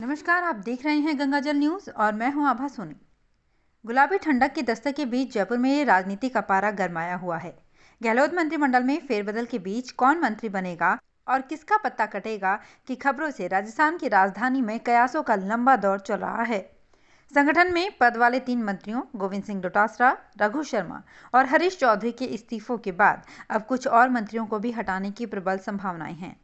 नमस्कार, आप देख रहे हैं गंगाजल न्यूज और मैं हूं आभा सोनी। गुलाबी ठंडक की दस्तक के बीच जयपुर में राजनीति का पारा गरमाया हुआ है। गहलोत मंत्रिमंडल में फेरबदल के बीच कौन मंत्री बनेगा और किसका पत्ता कटेगा की खबरों से राजस्थान की राजधानी में कयासों का लंबा दौर चल रहा है। संगठन में पद वाले 3 मंत्रियों गोविंद सिंह डोटासरा, रघु शर्मा और हरीश चौधरी के इस्तीफों के बाद अब कुछ और मंत्रियों को भी हटाने की प्रबल संभावनाएं हैं।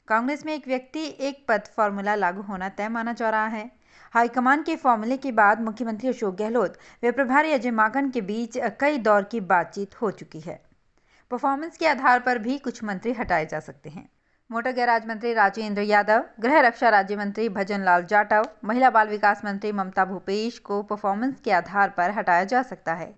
कांग्रेस में एक व्यक्ति एक पद फॉर्मूला लागू होना तय माना जा रहा है। हाईकमान के फॉर्मूले के बाद मुख्यमंत्री अशोक गहलोत व प्रभारी अजय माकन के बीच कई दौर की बातचीत हो चुकी है। परफॉर्मेंस के आधार पर भी कुछ मंत्री हटाए जा सकते हैं। मोटर गैराज मंत्री राजेंद्र यादव, गृह रक्षा राज्य मंत्री भजन लाल जाटव, महिला बाल विकास मंत्री ममता भूपेश को परफॉर्मेंस के आधार पर हटाया जा सकता है।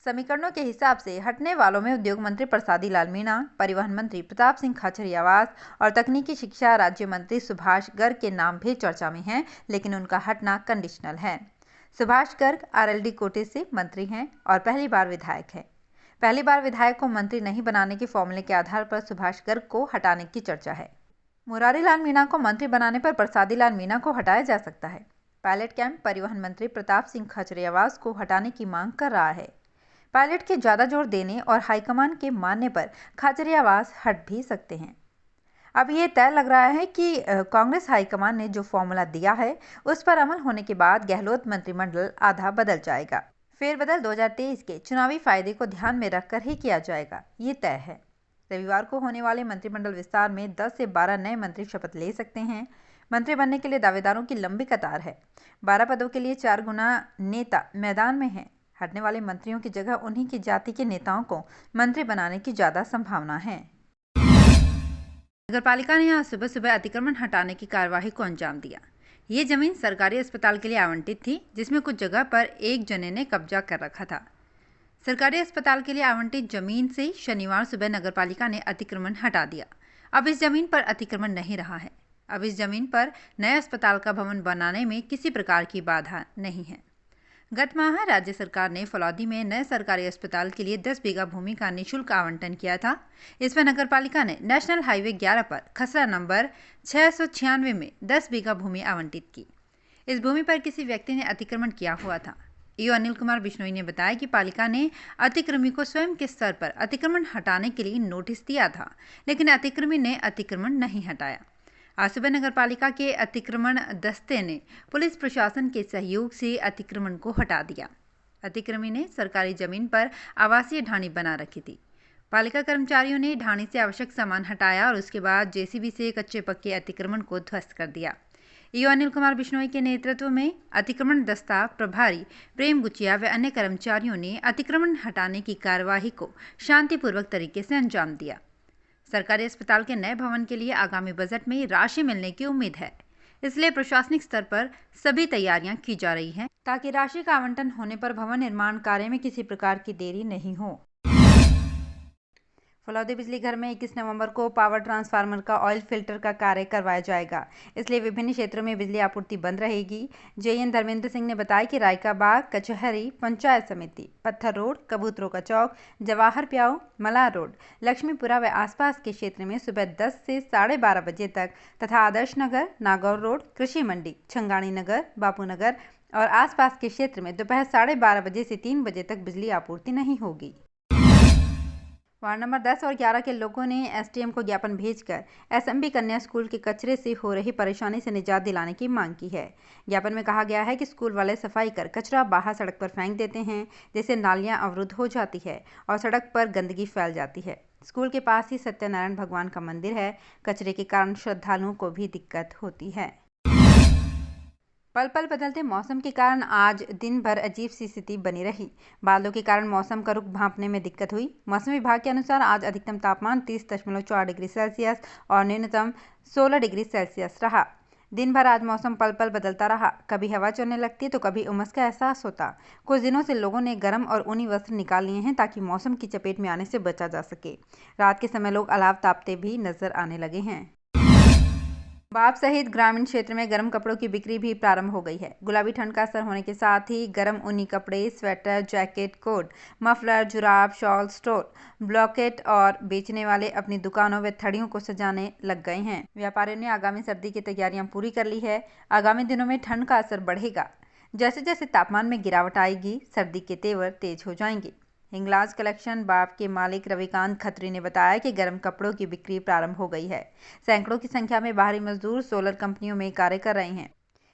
समीकरणों के हिसाब से हटने वालों में उद्योग मंत्री प्रसादी लाल मीणा, परिवहन मंत्री प्रताप सिंह खाचरियावास और तकनीकी शिक्षा राज्य मंत्री सुभाष गर्ग के नाम भी चर्चा में हैं, लेकिन उनका हटना कंडीशनल है। सुभाष गर्ग आरएलडी कोटे से मंत्री हैं और पहली बार विधायक है। पहली बार विधायक को मंत्री नहीं बनाने के फॉर्मूले के आधार पर सुभाष गर्ग को हटाने की चर्चा है। मुरारी लाल मीणा को मंत्री बनाने पर प्रसादी लाल मीणा को हटाया जा सकता है। पायलट कैंप परिवहन मंत्री प्रताप सिंह खाचरियावास को हटाने की मांग कर रहा है। पायलट के ज़्यादा जोर देने और हाईकमान के मानने पर खाचरियावास हट भी सकते हैं। अब ये तय लग रहा है कि कांग्रेस हाईकमान ने जो फॉर्मूला दिया है उस पर अमल होने के बाद गहलोत मंत्रिमंडल आधा बदल जाएगा। फेरबदल 2023 के चुनावी फायदे को ध्यान में रखकर ही किया जाएगा, ये तय है। रविवार को होने वाले मंत्रिमंडल विस्तार में 10 से 12 नए मंत्री शपथ ले सकते हैं। मंत्री बनने के लिए दावेदारों की लंबी कतार है। 12 पदों के लिए 4 गुना नेता मैदान में हैं। हटने वाले मंत्रियों की जगह उन्हीं की जाति के नेताओं को मंत्री बनाने की ज्यादा संभावना है। नगरपालिका ने आज सुबह सुबह अतिक्रमण हटाने की कार्यवाही को अंजाम दिया। ये जमीन सरकारी अस्पताल के लिए आवंटित थी, जिसमें कुछ जगह पर एक जने ने कब्जा कर रखा था। सरकारी अस्पताल के लिए आवंटित जमीन से शनिवार सुबह नगरपालिका ने अतिक्रमण हटा दिया। अब इस जमीन पर अतिक्रमण नहीं रहा है। अब इस जमीन पर नए अस्पताल का भवन बनाने में किसी प्रकार की बाधा नहीं है। गत माह राज्य सरकार ने फलौदी में नए सरकारी अस्पताल के लिए 10 बीघा भूमि का निःशुल्क आवंटन किया था। इसमें नगरपालिका ने नेशनल हाईवे 11 पर खसरा नंबर 696 में 10 बीघा भूमि आवंटित की। इस भूमि पर किसी व्यक्ति ने अतिक्रमण किया हुआ था। ईओ अनिल कुमार बिश्नोई ने बताया कि पालिका ने अतिक्रमी को स्वयं के स्तर पर अतिक्रमण हटाने के लिए नोटिस दिया था, लेकिन अतिक्रमी ने अतिक्रमण नहीं हटाया। आज सुबह नगरपालिका के अतिक्रमण दस्ते ने पुलिस प्रशासन के सहयोग से अतिक्रमण को हटा दिया। अतिक्रमी ने सरकारी जमीन पर आवासीय ढाणी बना रखी थी। पालिका कर्मचारियों ने ढाणी से आवश्यक सामान हटाया और उसके बाद जेसीबी से कच्चे पक्के अतिक्रमण को ध्वस्त कर दिया। ईओ अनिल कुमार बिश्नोई के नेतृत्व में अतिक्रमण दस्ता प्रभारी प्रेम गुचिया व अन्य कर्मचारियों ने अतिक्रमण हटाने की कार्यवाही को शांतिपूर्वक तरीके से अंजाम दिया। सरकारी अस्पताल के नए भवन के लिए आगामी बजट में राशि मिलने की उम्मीद है, इसलिए प्रशासनिक स्तर पर सभी तैयारियां की जा रही हैं ताकि राशि का आवंटन होने पर भवन निर्माण कार्य में किसी प्रकार की देरी नहीं हो। फलौदी बिजली घर में 21 नवंबर को पावर ट्रांसफार्मर का ऑयल फिल्टर का कार्य करवाया जाएगा, इसलिए विभिन्न क्षेत्रों में बिजली आपूर्ति बंद रहेगी। जेएन धर्मेंद्र सिंह ने बताया कि रायका बाग, कचहरी, पंचायत समिति, पत्थर रोड, कबूतरों का चौक, जवाहर प्याऊ, मलार रोड, लक्ष्मीपुरा व आसपास के क्षेत्र में सुबह 10 से 12:30 बजे तक तथा आदर्श नगर, नागौर रोड, कृषि मंडी, छंगाणी नगर, बापू नगर और आसपास के क्षेत्र में दोपहर 12:30 बजे से 3 बजे तक बिजली आपूर्ति नहीं होगी। वार्ड नंबर 10 और 11 के लोगों ने एसडीएम को ज्ञापन भेजकर एसएमबी कन्या स्कूल के कचरे से हो रही परेशानी से निजात दिलाने की मांग की है। ज्ञापन में कहा गया है कि स्कूल वाले सफाई कर कचरा बाहर सड़क पर फेंक देते हैं, जिससे नालियां अवरुद्ध हो जाती है और सड़क पर गंदगी फैल जाती है। स्कूल के पास ही सत्यनारायण भगवान का मंदिर है। कचरे के कारण श्रद्धालुओं को भी दिक्कत होती है। पल पल बदलते मौसम के कारण आज दिन भर अजीब सी स्थिति बनी रही। बादलों के कारण मौसम का रुख भांपने में दिक्कत हुई। मौसम विभाग के अनुसार आज अधिकतम तापमान 30.4 डिग्री सेल्सियस और न्यूनतम 16 डिग्री सेल्सियस रहा। दिन भर आज मौसम पल पल बदलता रहा। कभी हवा चलने लगती तो कभी उमस का एहसास होता। कुछ दिनों से लोगों ने गर्म और ऊनी वस्त्र निकाल लिए हैं ताकि मौसम की चपेट में आने से बचा जा सके। रात के समय लोग अलाव तापते भी नजर आने लगे हैं। बाप सहित ग्रामीण क्षेत्र में गर्म कपड़ों की बिक्री भी प्रारंभ हो गई है। गुलाबी ठंड का असर होने के साथ ही गर्म ऊनी कपड़े, स्वेटर, जैकेट, कोट, मफलर, जुराब, शॉल, स्टोल, ब्लॉकेट और बेचने वाले अपनी दुकानों व थड़ियों को सजाने लग गए हैं। व्यापारियों ने आगामी सर्दी की तैयारियां पूरी कर ली है। आगामी दिनों में ठंड का असर बढ़ेगा। जैसे जैसे तापमान में गिरावट आएगी, सर्दी के तेवर तेज हो जाएंगे। हिंगलाज कलेक्शन बाप के मालिक रविकांत खत्री ने बताया कि गर्म कपड़ों की बिक्री प्रारंभ हो गई है। सैकड़ों की संख्या में बाहरी मजदूर सोलर कंपनियों में कार्य कर रहे हैं।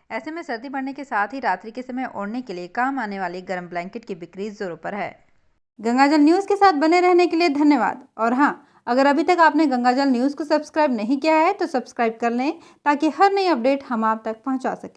ऐसे में सर्दी बढ़ने के साथ ही रात्रि के समय ओढ़ने के लिए काम आने वाले गर्म ब्लैंकेट की बिक्री जोरों पर है। गंगाजल न्यूज़ के साथ बने रहने के लिए धन्यवाद। और हाँ, अगर अभी तक आपने गंगाजल न्यूज़ को सब्सक्राइब नहीं किया है तो सब्सक्राइब कर लें ताकि हर नई अपडेट हम आप तक पहुँचा सकें।